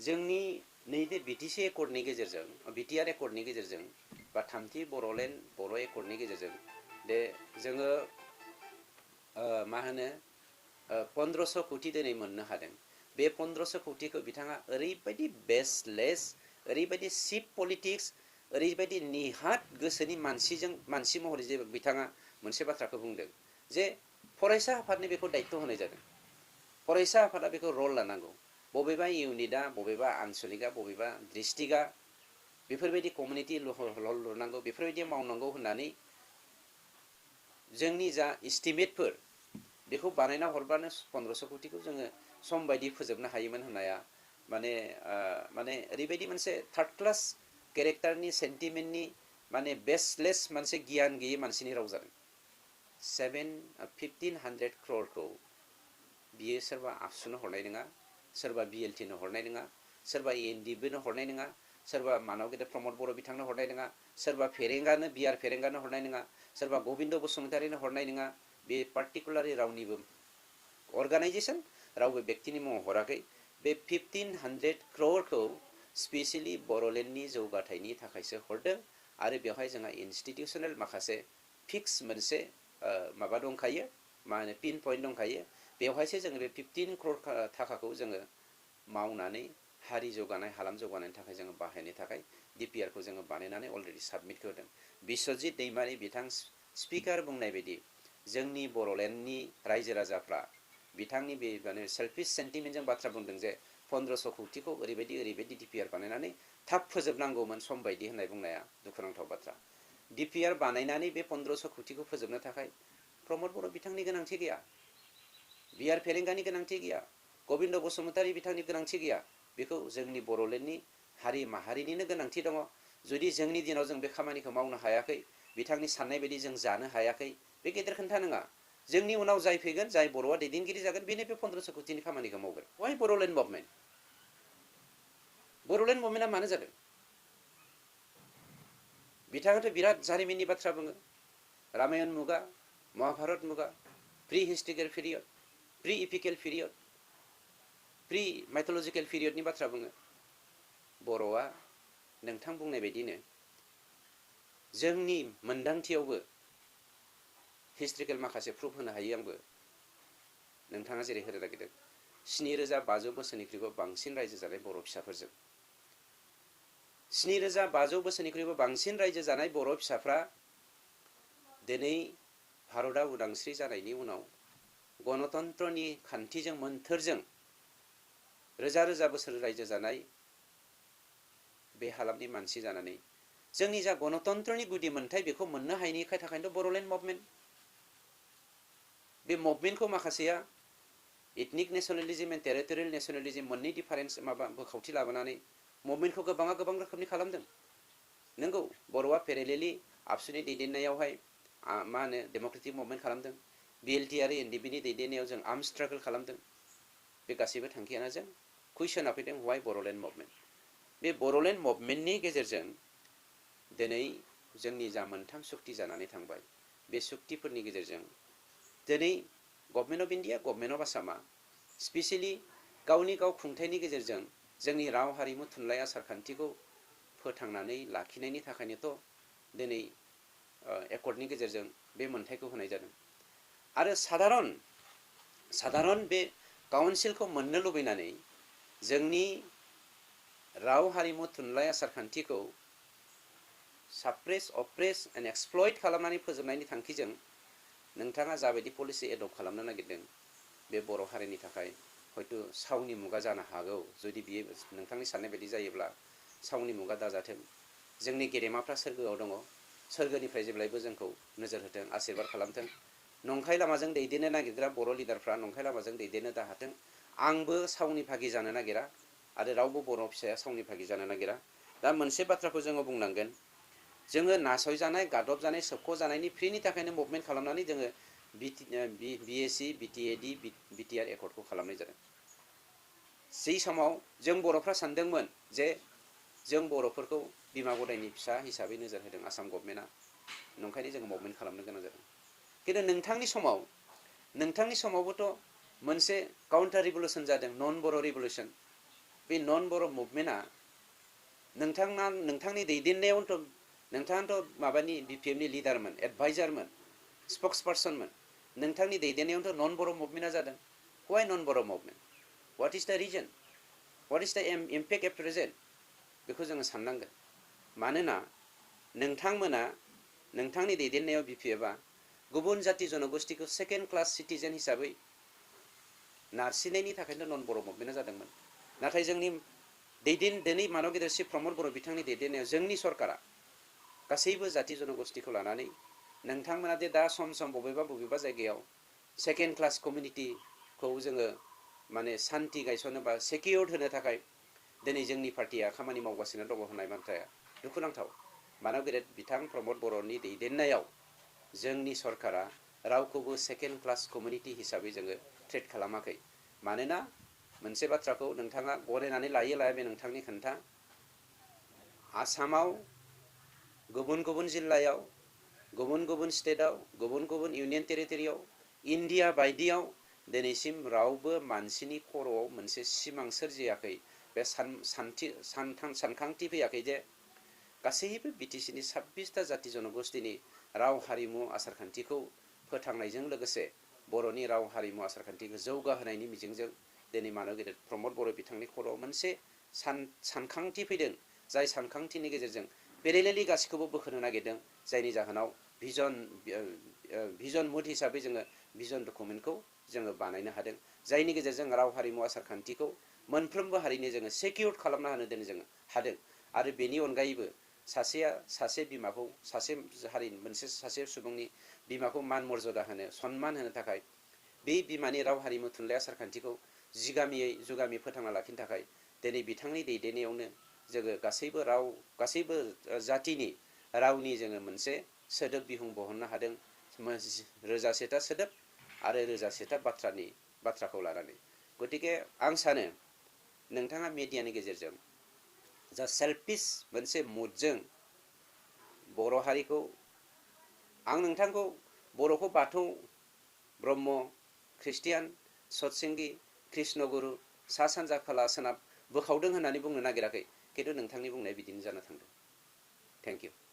जोंनि नैबे बिटिसि एकर्डनि गेजेरजों बिटिआर एकर्डनि गेजेरजों बा थामथि बर'लेण्ड बर' एकर्डनि गेजेरजों दे जोङो मा होनो 1500 कोटी दिनै मोननो हादों। बे 1500 कोटीखौ बिथाङा ओरैबायदि बेसलेस, ओरैबायदि चिप पलिटिक्स, ओरैबायदि निहाथ गोसोनि मानसि महरै जे बिथाङा मोनसे बाथ्राखौ बुंदों जे फरायसा आफादनि बेखौ दायित्व होनाय जादों। फरायसा आफादा बेखौ रल लानांगौ। बबेबा इउनिटआ, बबेबा आनसलिकआ, बबेबा डिस्ट्रिक्टआ बेफोरबायदि कमिउनिटि हल लुनांगौ, बेफोरबायदि मावनांगौ होननानै जोंनि जा इस्टिमेटफोर बेखौ बानायना हरबानो 1500 कोटीखौ जोङो सम बायदि फोजोबनो हायोमोन होननाया माने ओरैबायदि मोनसे थार्ड क्लास केरेक्टारनि सेन्टिमेन्टनि माने बेसलेस मोनसे गियान गैयै मानसिनि राव जादों। 1500 crore बियो सोरबा आबसुनो हरनाय नङा, सोरबा बिएलटिनो हरनाय नङा, सोरबा एनडिबिनो हरनाय नङा, सोरबा मानाव गेदेर प्रमद बर' बिथांनो हरनाय नङा, सोरबा फेरेंगानो बिआर फेरेंगानो हरनाय नङा, सोरबा गबिन्द बसुमतारिनो हरनाय नङा। बे पार्टिकुलारलि रावनिबो अर्गानाइजेसन, रावबो व्यक्तिनि मुङाव हराखै। बे 1500 crore स्पेसियेलि बर'लेण्डनि जौगाथायनि थाखायसो हरदों आरो बेवहाय जोंहा इन्स्टिटिउसनेल माखासे फिक्स मोनसे माबा दंखायो, मा होनो पिन पइन्ट दंखायो। बेवहायसो जोङो बे 15 crore थाखाखौ जोङो मावनानै हारि जौगानाय, हालाम जौगानायनि थाखाय जोङो बाहायनो थाखाय डिपिआरखौ जोङो बानायनानै अलरेडि साबमिट होदों। बिस्वजित दैमारि बिथां स्पिकार बुंनाय बायदि जोंनि बर'लेण्डनि रायजो राजाफ्रा बिथांनि बे माने सेल्फिश सेन्टिमेन्टजों बाथ्रा बुंदों जे 1500 कोटीखौ ओरैबायदि डिपिआर बानायनानै थाब फोजोबनांगौमोन सम बायदि होननाय बुंनाया दुखुनांथाव बाथ्रा। डिपिआर बानायनानै बे 1500 कोटीखौ फोजोबनो थाखाय प्रमद बर' बिथांनि गोनांथि गैया, बिआर फेरेंगानि गोनांथि गैया, गबिन्द बसुमतारी बिथांनि गोनांथि गैया। बेखौ जोंनि बर'लेण्डनि हारि माहारिनिनो गोनांथि दङ। जुदि जोंनि दिनाव जों बे खामानिखौ मावनो हायाखै, बिथांनि साननाय बायदि जों जानो हायाखै, बे गेदेर खोन्था नङा। जोंनि उनाव जाय फैगोन, जाय बर'आ दैदेनगिरि जागोन, बेनो बे 1500 कोटीनि खामानिखौ मावगोन। Why Bodoland movement? बर'लेण्ड मुभमेन्टआ मानो जादों? बिथाङाथ' बिराद जारिमिननि बाथ्रा बुङो। रामायण मुगा, महाभारत मुगा, pre historical period, pre epical period, pre mythological पिरियडनि बाथ्रा बुङो। बर'आ नोंथां बुंनाय बायदिनो जोंनि मोनदांथियावबो हिस्ट्रिकेल माखासे प्रुफ होनो हायो आंबो। नोंथाङा जेरै होनो नागिरदों 7500 बोसोरनिख्रुइबो बांसिन रायजो जानाय बर' फिसाफोरजों 7500 बोसोरनिख्रुइबो बांसिन रायजो जानाय बर' फिसाफ्रा दिनै भारतआ उदांस्रि जानायनि उनाव गणतन्त्रनि खान्थिजों मोन्थोरजों रोजा रोजा बोसोर रायजो जानाय बे हालामनि मानसि जानानै जोंनि जा गणतन्त्रनि गुदि मोन्थाय बेखौ मोननो हायैनि थाखायनोथ' बर'लेण्ड मुभमेन्ट। बे मुभमेन्टखौ माखासेया इथनिक नेसनेलिज्म एन्ड टेरिटरियेल नेसनेलिज्म मोननै डिफारेन्स माबा बोखावथि लाबोनानै मुभमेन्टखौ गोबाङा गोबां रोखोमनि खालामदों। नंगौ, बर'आ पेरेलेलि आबसुनि दैदेननायावहाय मा होनो डेम'क्रेटिक मुभमेन्ट खालामदों। बिएलटि आरो एनडिबिनि दैदेननायाव जों आर्म स्ट्रागल खालामदों। बे गासैबो थांखियानो जों कुइसना फैदों वाइ बर'लेण्ड मुभमेन्ट। बे बर'लेण्ड मुभमेन्टनि गेजेरजों दिनै जोंनि जा मोनथाम सुक्ति जानानै थांबाय, बे सुक्तिफोरनि गेजेरजों दिनै government of India, government of आसामा स्पेसियेलि गावनि गाव खुंथायनि गेजेरजों जोंनि राव हारिमु थुनलाइ आसारखान्थिखौ फोथांनानै लाखिनायनि थाखायनोथ' दिनै एकर्डनि गेजेरजों बे मोन्थायखौ होनाय जादों। आरो साधारन बे काउन्सिलखौ मोननो लुबैनानै जोंनि राव हारिमु थुनलाइ आसारखान्थिखौ साप्रेस, अप्रेस एन्ड एक्सप्लइट खालामनानै फोजोबनायनि थांखिजों नोंथाङा जाबायदि पलिसि एडप्ट खालामनो नागिरदों, बे बर' हारिनि थाखाय हयथ' सावनि मुगा जानो हागौ। जुदि बियो नोंथांनि साननाय बायदि जायोब्ला सावनि मुगा दाजाथों। जोंनि गेदेमाफ्रा सोरगोआव दङ, सोरगोनिफ्राय जेब्लायबो जोंखौ नोजोर होथों, आशीर्बाद खालामथों। नंखाय लामाजों दैदेननो नागिरग्रा बर' लिडारफ्रा नंखाय लामाजों दैदेननो दाहाथों। आंबो सावनि भागि जानो नागिरा आरो रावबो बर' फिसाया सावनि भागि जानो नागिरा। दा मोनसे बाथ्राखौ जोङो बुंनांगोन, जोङो नासयजानाय, गादबजानाय, सोबख'जानायनि फ्रिनि थाखायनो मुभमेन्ट खालामनानै जोङो बिएसि, बिटिएडि, बिटिआर एकर्डखौ खालामनाय जादों। जै समाव जों बर'फ्रा सानदोंमोन जे जों बर'फोरखौ बिमा गदायनि फिसा हिसाबै नोजोर होदों आसाम गभर्नमेन्टआ, नंखायनो जोङो मुभमेन्ट खालामनो गोनां जादों। खिन्थु नोंथांनि समावबोथ' मोनसे काउन्टार रिभलुसन जादों, नन बर' रिभलुसन। बे नन बर' मुभमेन्टआ नोंथांनि दैदेननायावनोथ' नोंथाङाथ' माबानि BPMनि लिडारमोन, एडभाइजारमोन, स्पक्स पार्सनमोन। नोंथांनि दैदेननायावनोथ' नन बर' मुभमेन्टआ जादों। व्हाइ नन बर' मुभमेन्ट? व्हाट इज द रिजन? व्हाट इज द इम्पेक्ट एट प्रेजेन्ट? बेखौ जोङो साननांगोन। मानोना नोंथांमोना नोंथांनि दैदेननायाव BPFआ गुबुन जाति जनगोष्ठीखौ सेकेन्ड क्लास सिटिजेन हिसाबै नारसिननायनि थाखायनो नन बर' मुभमेन्टआ जादोंमोन। नाथाय जोंनि दिनै मानव गेदेर श्री प्रमद बर' बिथांनि दैदेननायाव जोंनि सरकारा गासैबो जाति जनगोष्ठीखौ लानानै नोंथांमोना जे दा सम बबेबा जायगायाव सेकेन्ड क्लास कमिउनिटिखौ जोङो माने सान्ति गायसननो बा सेकिउर्ड होनो थाखाय दिनै जोंनि पार्टिया खामानि मावगासिनो दङ होननाय बाथ्राया दुखुनांथाव। मानव गेदेर बिथां प्रमद बर'नि दैदेननायाव जोंनि सरकारा रावखौबो सेकेन्ड क्लास कमिउनिटि हिसाबै जोङो ट्रिट खालामाखै। मानोना मोनसे बाथ्राखौ नोंथाङा गनायनानै लायो लाया बे नोंथांनि खोन्था। आसामाव गुबुन गुबुन जिल्लायाव, गुबुन गुबुन स्टेटआव, गुबुन गुबुन इउनियन टेरिटरियाव, इन्डिया बायदियाव दिनैसिम रावबो मानसिनि खर'आव मोनसे सिमां सोरजियाखै, बे सानखांथि फैयाखै जे गासैबो BTCनि 26टा जाति जनगोष्ठीनि राव हारिमु आसारखान्थिखौ फोथांनायजों लोगोसे बर'नि राव हारिमु आसारखान्थिखौ जौगाहोनायनि मिजिंजों दिनै मानव गेदेर प्रमद बर' बिथांनि खर'आव मोनसे सानखांथि फैदों, जाय सानखांथिनि गेजेरजों पेरेलेलि गासैखौबो बोखोनो नागिरदों, जायनि जाहोनाव भिजन मुड हिसाबै जोङो भिजन डकुमेन्टखौ जोङो बानायनो हादों, जायनि गेजेरजों राव हारिमु आसारखान्थिखौ मोनफ्रोमबो हारिनि जोङो सेकिउर्ड खालामना होनो दिनै जोङो हादों। आरो बेनि अनगायैबो सासे बिमाखौ सासे सुबुंनि बिमाखौ मान मर्यादा होनो, सनमान होनो थाखाय बे बिमानि राव हारिमु थुनलाइ आसारखान्थिखौ जुगामि फोथांना लाखिनो थाखाय दिनै बिथांनि दैदेननायावनो जोङो गासैबो जातिनि रावनि जोङो मोनसे सोदोब बिहुं बहननो हादों, रोजासेथा सोदोब आरो रोजासेथा बाथ्राखौ लानानै। गतिके आं सानो नोंथाङा मिडियानि गेजेरजों जा सेल्फिश मोनसे मुडजों बर' हारिखौ, आं नोंथांखौ बर'खौ बाथौ, ब्रह्म, ख्रिस्टियान, सतसंगि, कृष्णगुरु, सा सानजा खोला सोनाब बोखावदों होननानै बुंनो नागिराखै, खिन्थु नोंथांनि बुंनाया बिदिनो जाना थांदों। Thank you.